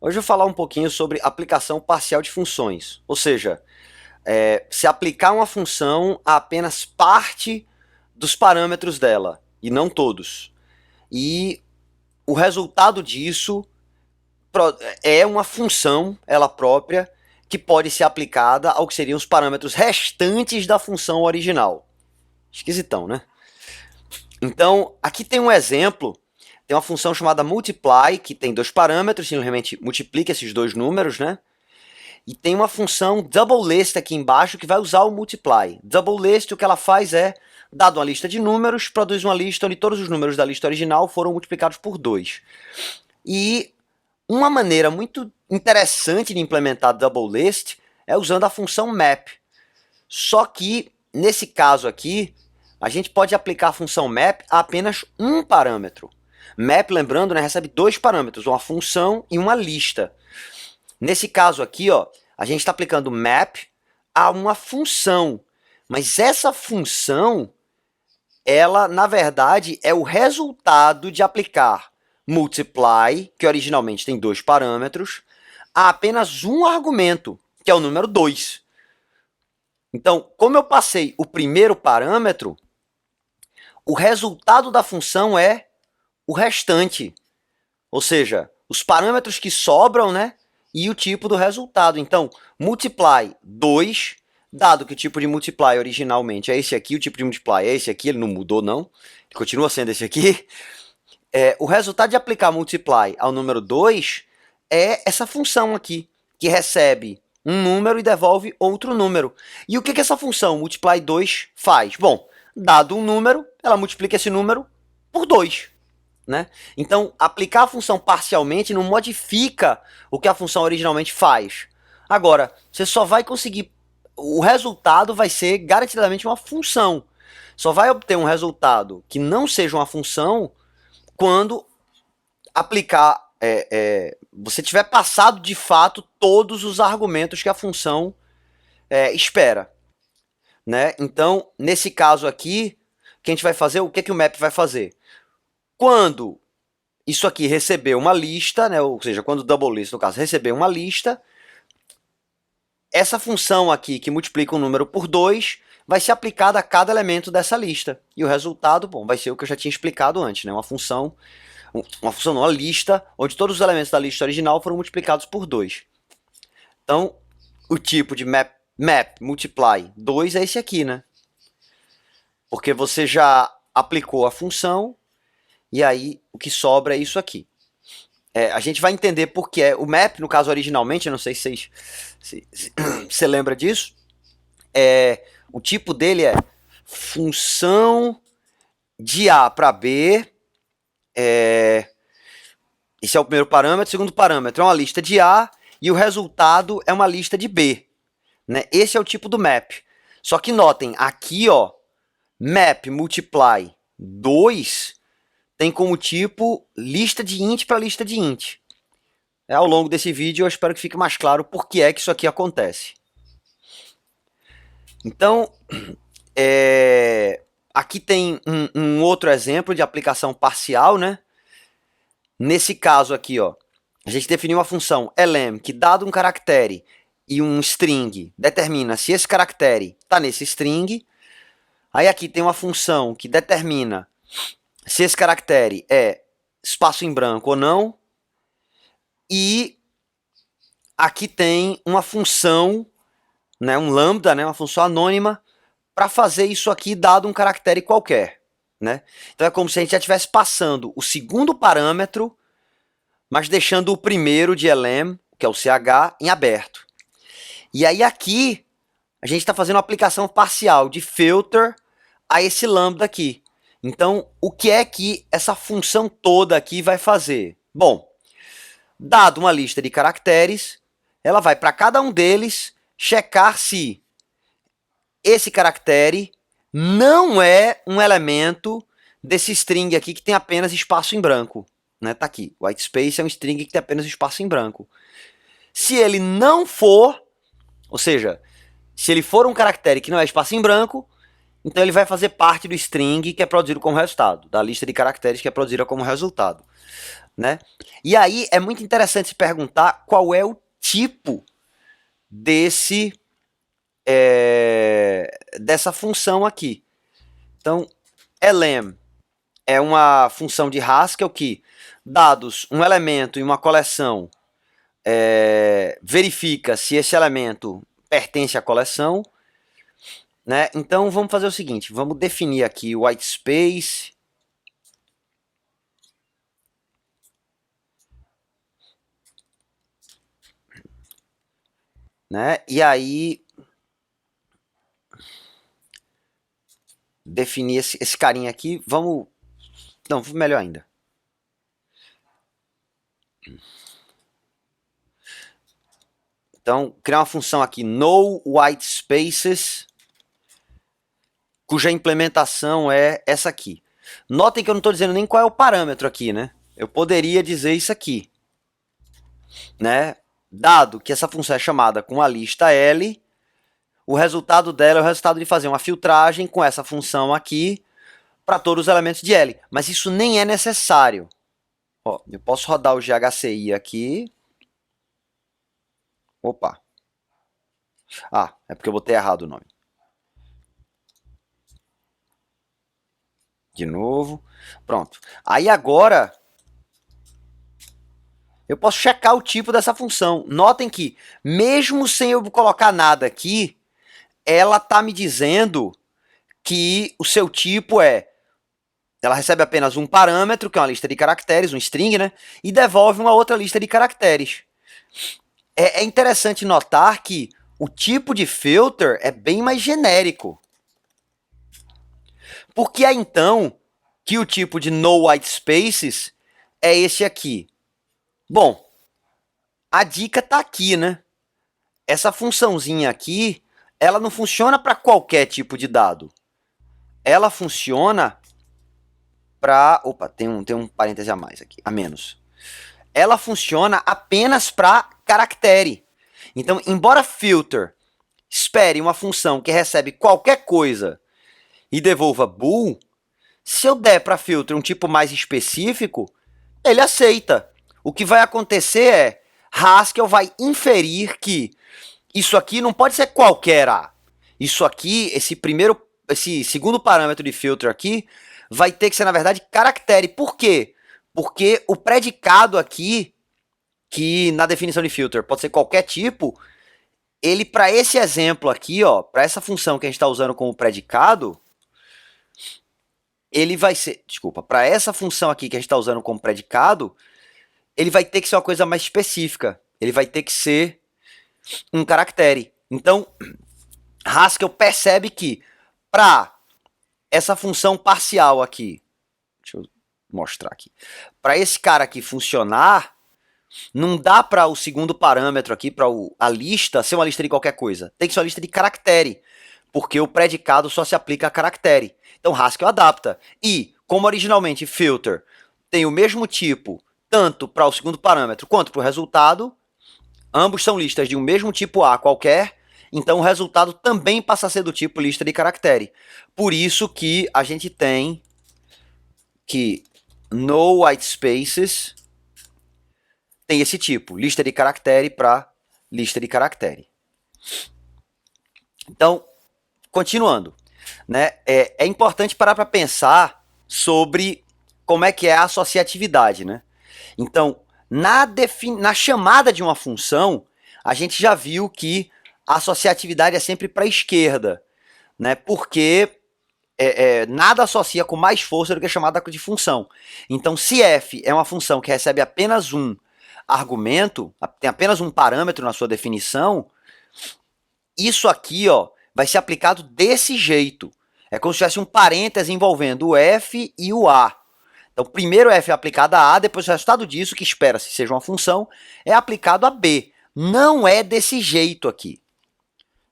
Hoje eu vou falar um pouquinho sobre aplicação parcial de funções, ou seja, se aplicar uma função a apenas parte dos parâmetros dela, e não todos. E o resultado disso é uma função, ela própria, que pode ser aplicada ao que seriam os parâmetros restantes da função original. Esquisitão, né? Então, aqui tem um exemplo. Tem uma função chamada multiply, que tem dois parâmetros, simplesmente multiplica esses dois números, né? E tem uma função doublelist aqui embaixo que vai usar o multiply. Doublelist, o que ela faz é, dado uma lista de números, produz uma lista onde todos os números da lista original foram multiplicados por 2. E uma maneira muito interessante de implementar doublelist é usando a função map. Só que, nesse caso aqui, a gente pode aplicar a função map a apenas um parâmetro. Map, lembrando, né, recebe dois parâmetros, uma função e uma lista. Nesse caso aqui, ó, a gente está aplicando map a uma função. Mas essa função, ela, na verdade, é o resultado de aplicar multiply, que originalmente tem dois parâmetros, a apenas um argumento, que é o número 2. Então, como eu passei o primeiro parâmetro, o resultado da função é o restante. Ou seja, os parâmetros que sobram, né? E o tipo do resultado. Então, multiply 2, dado que o tipo de multiply originalmente é esse aqui, o tipo de multiply é esse aqui, ele não mudou não, ele continua sendo esse aqui. O resultado de aplicar multiply ao número 2 é essa função aqui, que recebe um número e devolve outro número. E o que essa função multiply 2 faz? Bom, dado um número, ela multiplica esse número por 2. Né? Então, aplicar a função parcialmente não modifica o que a função originalmente faz. Agora, você só vai conseguir... O resultado vai ser garantidamente uma função. Só vai obter um resultado que não seja uma função quando aplicar... você tiver passado, de fato, todos os argumentos que a função espera. Né? Então, nesse caso aqui, o que a gente vai fazer? O que o map vai fazer? Quando isso aqui receber uma lista, né, ou seja, quando o doublelist, no caso, receber uma lista, essa função aqui, que multiplica um número por 2, vai ser aplicada a cada elemento dessa lista. E o resultado, bom, vai ser o que eu já tinha explicado antes, né, uma função não, uma lista, onde todos os elementos da lista original foram multiplicados por 2. Então, o tipo de map multiply 2 é esse aqui, né? Porque você já aplicou a função, e aí o que sobra é isso aqui. A gente vai entender por que o map, no caso originalmente, eu não sei se você lembra disso, o tipo dele é função de A para B, esse é o primeiro parâmetro. O segundo parâmetro é uma lista de A e o resultado é uma lista de B. Né? Esse é o tipo do map. Só que notem, aqui, ó, map multiply 2 tem como tipo lista de int para lista de int. Ao longo desse vídeo eu espero que fique mais claro por que é que isso aqui acontece. Então, aqui tem um outro exemplo de aplicação parcial, né? Nesse caso aqui, ó, a gente definiu uma função lm que, dado um caractere e um string, determina se esse caractere está nesse string. Aí aqui tem uma função que determina se esse caractere é espaço em branco ou não. E aqui tem uma função, né, um lambda, né, uma função anônima, para fazer isso aqui dado um caractere qualquer. Né? Então é como se a gente já estivesse passando o segundo parâmetro, mas deixando o primeiro de lm, que é o ch, em aberto. E aí aqui a gente está fazendo uma aplicação parcial de filter a esse lambda aqui. Então, o que é que essa função toda aqui vai fazer? Bom, dado uma lista de caracteres, ela vai para cada um deles checar se esse caractere não é um elemento desse string aqui que tem apenas espaço em branco. Né? Tá aqui, white space é um string que tem apenas espaço em branco. Se ele não for, ou seja, se ele for um caractere que não é espaço em branco, Então ele vai fazer parte do string que é produzido como resultado, da lista de caracteres que é produzida como resultado, né? E aí é muito interessante se perguntar qual é o tipo dessa função aqui. Então, elem é uma função de Haskell que, dados um elemento e uma coleção, verifica se esse elemento pertence à coleção, né? Então vamos fazer o seguinte, vamos definir aqui o white space, né? E aí definir esse carinha aqui, vamos, não, melhor ainda. Então, criar uma função aqui, no white spaces, cuja implementação é essa aqui. Notem que eu não estou dizendo nem qual é o parâmetro aqui, né? Eu poderia dizer isso aqui, né? Dado que essa função é chamada com a lista L, o resultado dela é o resultado de fazer uma filtragem com essa função aqui para todos os elementos de L. Mas isso nem é necessário. Ó, eu posso rodar o GHCI aqui. Opa. Ah, é porque eu botei errado o nome. De novo. Pronto. Aí agora eu posso checar o tipo dessa função. Notem que, mesmo sem eu colocar nada aqui, ela está me dizendo que o seu tipo ela recebe apenas um parâmetro, que é uma lista de caracteres, um string, né? E devolve uma outra lista de caracteres. É interessante notar que o tipo de filter é bem mais genérico. Por que é então que o tipo de no white spaces é esse aqui? Bom, a dica está aqui, né? Essa funçãozinha aqui, ela não funciona para qualquer tipo de dado. Ela funciona para... Opa, tem um parêntese a mais aqui, a menos. Ela funciona apenas para caractere. Então, embora filter espere uma função que recebe qualquer coisa e devolva bool, se eu der para filter um tipo mais específico, ele aceita. O que vai acontecer é, Haskell vai inferir que isso aqui não pode ser qualquer A. Isso aqui, esse segundo parâmetro de filter aqui, vai ter que ser, na verdade, caractere. Por quê? Porque o predicado aqui, que na definição de filter pode ser qualquer tipo, ele, para esse exemplo aqui, ó, para essa função que a gente está usando como predicado, ele vai ser, desculpa, para essa função aqui que a gente está usando como predicado, ele vai ter que ser uma coisa mais específica. Ele vai ter que ser um caractere. Então, Haskell percebe que para essa função parcial aqui, deixa eu mostrar aqui, para esse cara aqui funcionar, não dá para o segundo parâmetro aqui, para a lista, ser uma lista de qualquer coisa. Tem que ser uma lista de caractere, porque o predicado só se aplica a caractere. Então Haskell adapta. E, como originalmente filter tem o mesmo tipo, tanto para o segundo parâmetro quanto para o resultado, ambos são listas de um mesmo tipo A qualquer, então o resultado também passa a ser do tipo lista de caractere. Por isso que a gente tem que no white spaces tem esse tipo, lista de caractere para lista de caractere. Então, continuando, né, é importante parar para pensar sobre como é que é a associatividade, né? Então, na chamada de uma função, a gente já viu que a associatividade é sempre para a esquerda, né? Porque nada associa com mais força do que a chamada de função. Então, se f é uma função que recebe apenas um argumento, tem apenas um parâmetro na sua definição, isso aqui, ó, vai ser aplicado desse jeito. É como se tivesse um parêntese envolvendo o f e o a. Então, primeiro f é aplicado a A, depois o resultado disso, que espera-se seja uma função, é aplicado a B. Não é desse jeito aqui,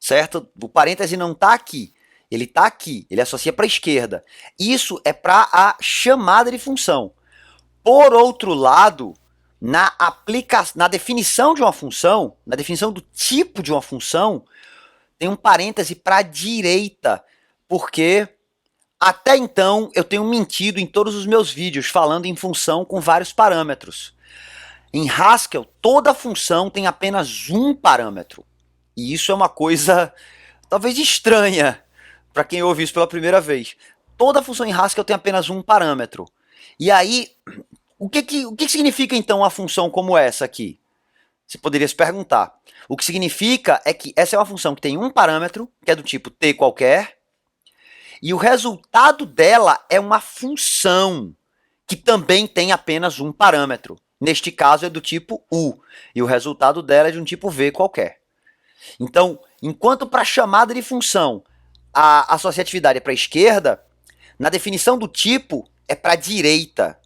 certo? O parêntese não está aqui, ele está aqui, ele associa para a esquerda. Isso é para a chamada de função. Por outro lado, na definição de uma função, na definição do tipo de uma função, tem um parêntese para a direita, porque até então eu tenho mentido em todos os meus vídeos falando em função com vários parâmetros. Em Haskell, toda função tem apenas um parâmetro. E isso é uma coisa talvez estranha para quem ouve isso pela primeira vez. Toda função em Haskell tem apenas um parâmetro. E aí, o que significa então a função como essa aqui? Você poderia se perguntar. O que significa é que essa é uma função que tem um parâmetro, que é do tipo t qualquer, e o resultado dela é uma função que também tem apenas um parâmetro. Neste caso é do tipo u, e o resultado dela é de um tipo v qualquer. Então, enquanto para chamada de função a associatividade é para a esquerda, na definição do tipo é para a direita.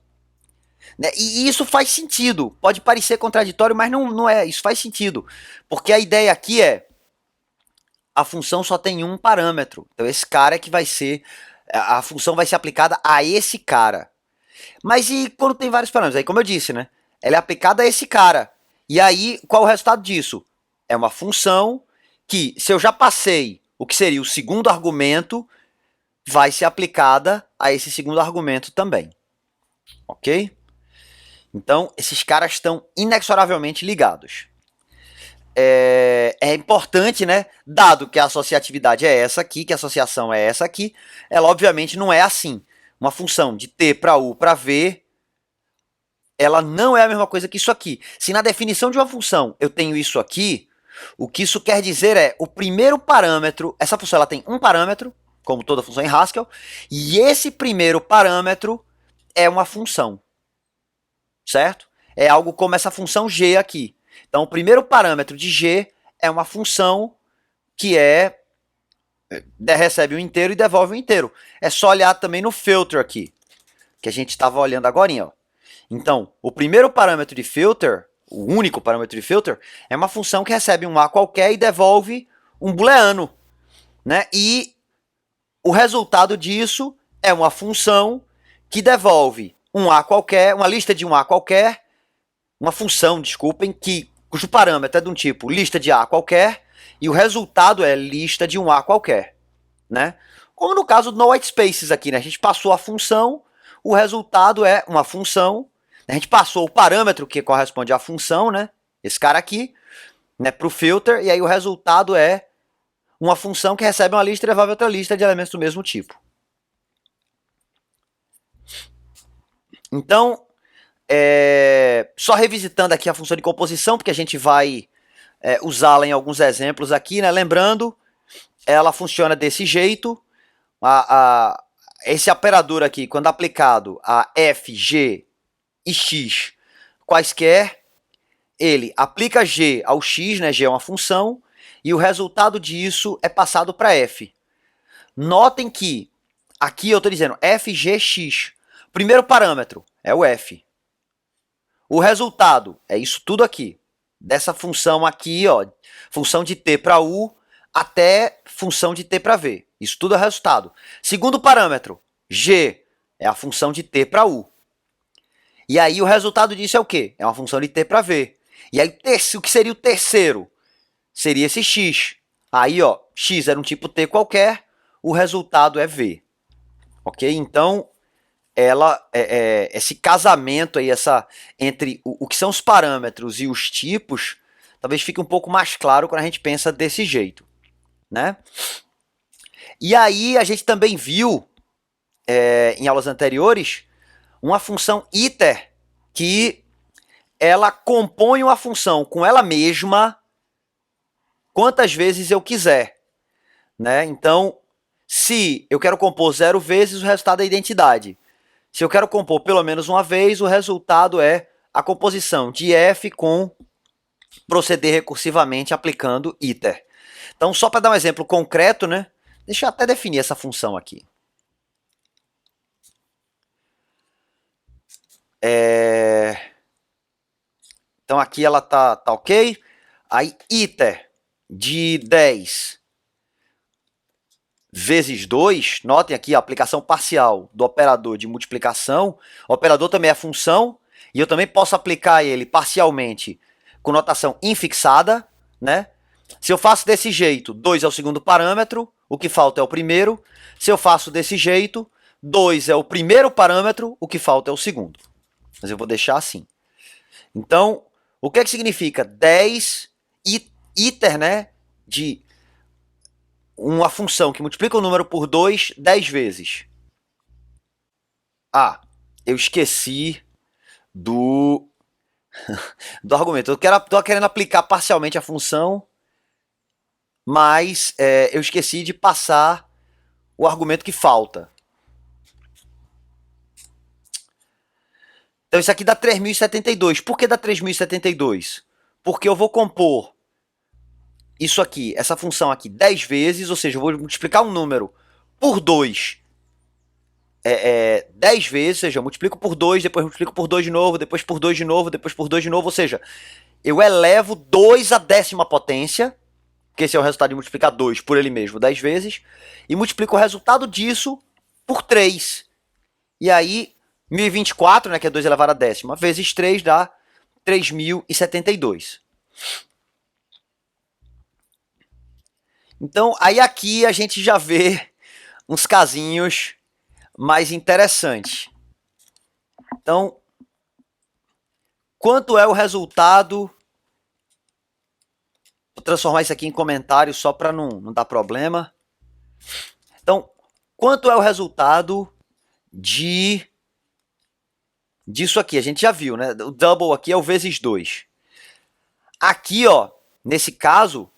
Né? E isso faz sentido. Pode parecer contraditório, mas não é. Isso faz sentido. Porque a ideia aqui é a função só tem um parâmetro. Então esse cara é que vai ser... A função vai ser aplicada a esse cara. Mas e quando tem vários parâmetros? Aí, como eu disse, né? Ela é aplicada a esse cara. E aí, qual é o resultado disso? É uma função que, se eu já passei o que seria o segundo argumento, vai ser aplicada a esse segundo argumento também. Ok? Então, esses caras estão inexoravelmente ligados. É importante, né? Dado que a associatividade é essa aqui, que a associação é essa aqui, ela obviamente não é assim. Uma função de t para u para v, ela não é a mesma coisa que isso aqui. Se na definição de uma função eu tenho isso aqui, o que isso quer dizer é o primeiro parâmetro, essa função ela tem um parâmetro, como toda função em Haskell, e esse primeiro parâmetro é uma função. Certo? É algo como essa função g aqui. Então, o primeiro parâmetro de g é uma função que recebe um inteiro e devolve um inteiro. É só olhar também no filter aqui, que a gente estava olhando agora. Ó. Então, o primeiro parâmetro de filter, o único parâmetro de filter, é uma função que recebe um a qualquer e devolve um booleano. Né? E o resultado disso é uma função que devolve um a qualquer, uma lista de um a qualquer, uma função, desculpem, cujo parâmetro é de um tipo lista de a qualquer, e o resultado é lista de um a qualquer. Né? Como no caso do no white spaces aqui, né? A gente passou a função, o resultado é uma função, a gente passou o parâmetro que corresponde à função, né? Esse cara aqui, né, para o filter, e aí o resultado é uma função que recebe uma lista e devolve outra lista de elementos do mesmo tipo. Então, só revisitando aqui a função de composição, porque a gente vai usá-la em alguns exemplos aqui, né? Lembrando, ela funciona desse jeito. Esse operador aqui, quando aplicado a f, g e x quaisquer, ele aplica g ao x, né? G é uma função, e o resultado disso é passado para f. Notem que aqui eu estou dizendo f, g, x. Primeiro parâmetro é o f. O resultado é isso tudo aqui. Dessa função aqui, ó, função de t para u até função de t para v. Isso tudo é resultado. Segundo parâmetro, g, é a função de t para u. E aí o resultado disso é o quê? É uma função de t para v. E aí o que seria o terceiro? Seria esse x. Aí, ó, x era um tipo t qualquer, o resultado é v. Ok? Então, esse casamento aí, entre o que são os parâmetros e os tipos, talvez fique um pouco mais claro quando a gente pensa desse jeito. Né? E aí a gente também viu, em aulas anteriores, uma função iter, que ela compõe uma função com ela mesma quantas vezes eu quiser. Né? Então, se eu quero compor 0 vezes, o resultado é a identidade. Se eu quero compor pelo menos uma vez, o resultado é a composição de f com proceder recursivamente aplicando iter. Então, só para dar um exemplo concreto, né? Deixa eu até definir essa função aqui. Então, aqui ela tá ok. Aí, iter de 10 vezes 2, notem aqui a aplicação parcial do operador de multiplicação. O operador também é função, e eu também posso aplicar ele parcialmente com notação infixada, né? Se eu faço desse jeito, 2 é o segundo parâmetro, o que falta é o primeiro. Se eu faço desse jeito, 2 é o primeiro parâmetro, o que falta é o segundo. Mas eu vou deixar assim. Então, o que é que significa? 10 iter, né, de uma função que multiplica o número por 2 10 vezes. Ah, eu esqueci do argumento. Estou querendo aplicar parcialmente a função, mas eu esqueci de passar o argumento que falta. Então isso aqui dá 3072. Por que dá 3072? Porque eu vou compor isso aqui, essa função aqui 10 vezes, ou seja, eu vou multiplicar um número por 2 10 vezes, ou seja, eu multiplico por 2, depois multiplico por 2 de novo, depois por 2 de novo, depois por 2 de novo, ou seja, eu elevo 2 à 10ª potência, que esse é o resultado de multiplicar 2 por ele mesmo 10 vezes, e multiplico o resultado disso por 3. E aí, 1024, né, que é 2 elevado à 10ª, vezes 3 dá 3072. Então, aí aqui a gente já vê uns casinhos mais interessantes. Então, quanto é o resultado? Vou transformar isso aqui em comentário só para não dar problema. Então, quanto é o resultado disso aqui? A gente já viu, né? O double aqui é o vezes 2. Aqui, ó, nesse caso,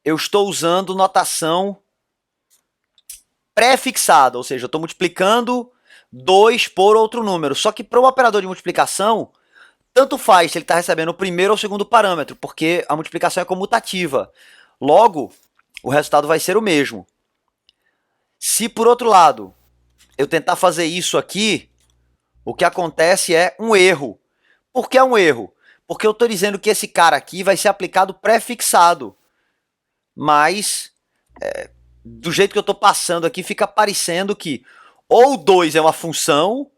eu estou usando notação pré-fixada, ou seja, eu estou multiplicando 2 por outro número. Só que para o operador de multiplicação, tanto faz se ele está recebendo o primeiro ou o segundo parâmetro, porque a multiplicação é comutativa. Logo, o resultado vai ser o mesmo. Se, por outro lado, eu tentar fazer isso aqui, o que acontece é um erro. Por que é um erro? Porque eu estou dizendo que esse cara aqui vai ser aplicado pré-fixado. Mas, do jeito que eu estou passando aqui, fica parecendo que ou 2 é uma função,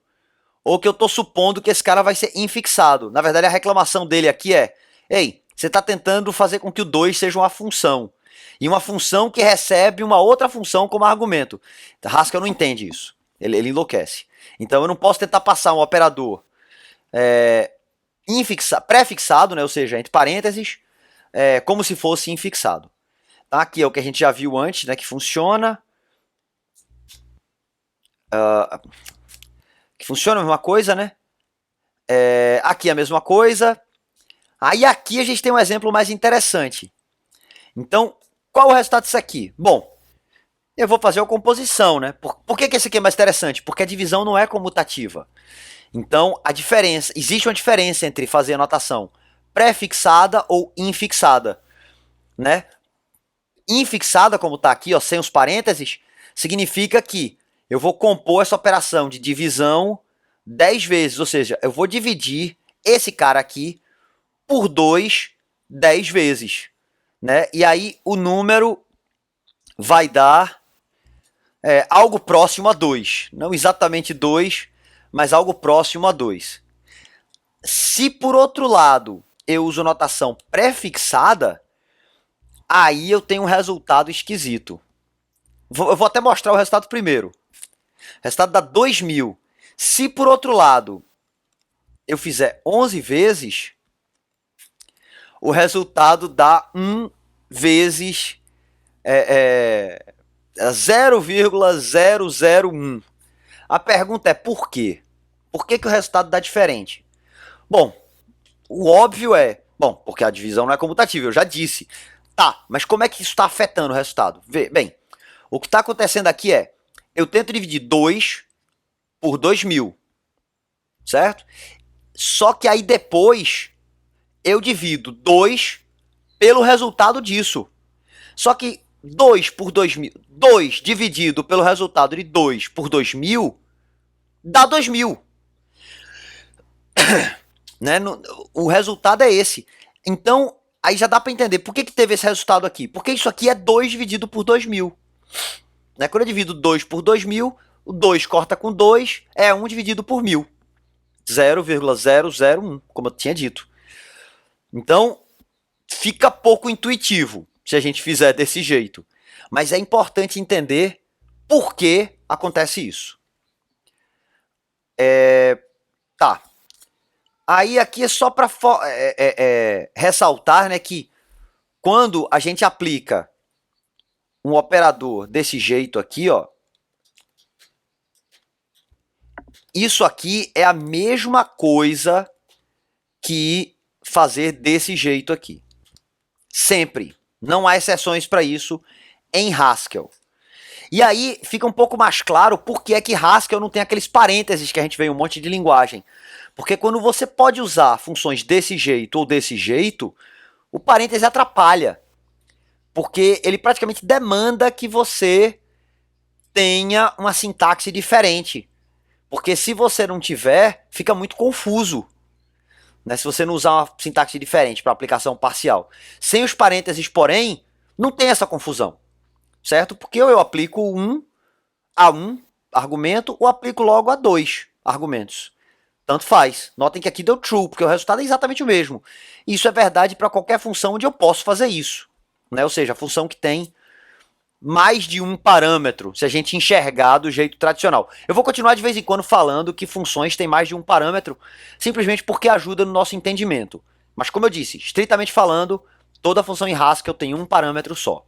ou que eu estou supondo que esse cara vai ser infixado. Na verdade, a reclamação dele aqui é: ei, você está tentando fazer com que o 2 seja uma função. E uma função que recebe uma outra função como argumento. Haskell não entende isso. Ele enlouquece. Então eu não posso tentar passar um operador pré-fixado, né, ou seja, entre parênteses, como se fosse infixado. Tá? Aqui é o que a gente já viu antes, né, que funciona. Que funciona a mesma coisa, né? Aqui a mesma coisa. Aí aqui a gente tem um exemplo mais interessante. Então, qual o resultado disso aqui? Bom, eu vou fazer a composição, né? Por que esse aqui é mais interessante? Porque a divisão não é comutativa. Então, existe uma diferença entre fazer a notação pré-fixada ou infixada, né? Infixada, como está aqui, ó, sem os parênteses, significa que eu vou compor essa operação de divisão 10 vezes, ou seja, eu vou dividir esse cara aqui por 2 10 vezes, né? E aí o número vai dar algo próximo a 2. Não exatamente 2, mas algo próximo a 2. Se, por outro lado, eu uso notação pré-fixada, aí eu tenho um resultado esquisito. Eu vou até mostrar o resultado primeiro. O resultado dá 2000. Se, por outro lado, eu fizer 11 vezes, o resultado dá 1 vezes 0,001. A pergunta é por quê? Por que o resultado dá diferente? Bom, o óbvio é... Bom, porque a divisão não é comutativa, eu já disse. Tá, mas como é que isso está afetando o resultado? Bem, o que está acontecendo aqui é... Eu tento dividir 2 por 2000, certo? Só que aí depois eu divido 2 pelo resultado disso. Só que 2 por 2000, 2 dividido pelo resultado de 2 por 2000 dá 2000. Né? O resultado é esse. Então, aí já dá para entender por que teve esse resultado aqui. Porque isso aqui é 2 dividido por 2000. Né? Quando eu divido 2 por 2000, o 2 corta com 2, é 1 dividido por 1000. 0,001, como eu tinha dito. Então, fica pouco intuitivo se a gente fizer desse jeito. Mas é importante entender por que acontece isso. Tá. Aí aqui é só para ressaltar, né, que quando a gente aplica um operador desse jeito aqui, ó, isso aqui é a mesma coisa que fazer desse jeito aqui. Sempre. Não há exceções para isso em Haskell. E aí fica um pouco mais claro por que é que Haskell não tem aqueles parênteses que a gente vê em um monte de linguagem. Porque quando você pode usar funções desse jeito ou desse jeito, o parêntese atrapalha. Porque ele praticamente demanda que você tenha uma sintaxe diferente. Porque se você não tiver, fica muito confuso. Né? Se você não usar uma sintaxe diferente para aplicação parcial. Sem os parênteses, porém, não tem essa confusão. Certo? Porque eu aplico a um argumento ou aplico logo a dois argumentos. Tanto faz. Notem que aqui deu true, porque o resultado é exatamente o mesmo. Isso é verdade para qualquer função onde eu posso fazer isso. Né? Ou seja, a função que tem mais de um parâmetro, se a gente enxergar do jeito tradicional. Eu vou continuar de vez em quando falando que funções têm mais de um parâmetro, simplesmente porque ajuda no nosso entendimento. Mas como eu disse, estritamente falando, toda função em Haskell tem um parâmetro só.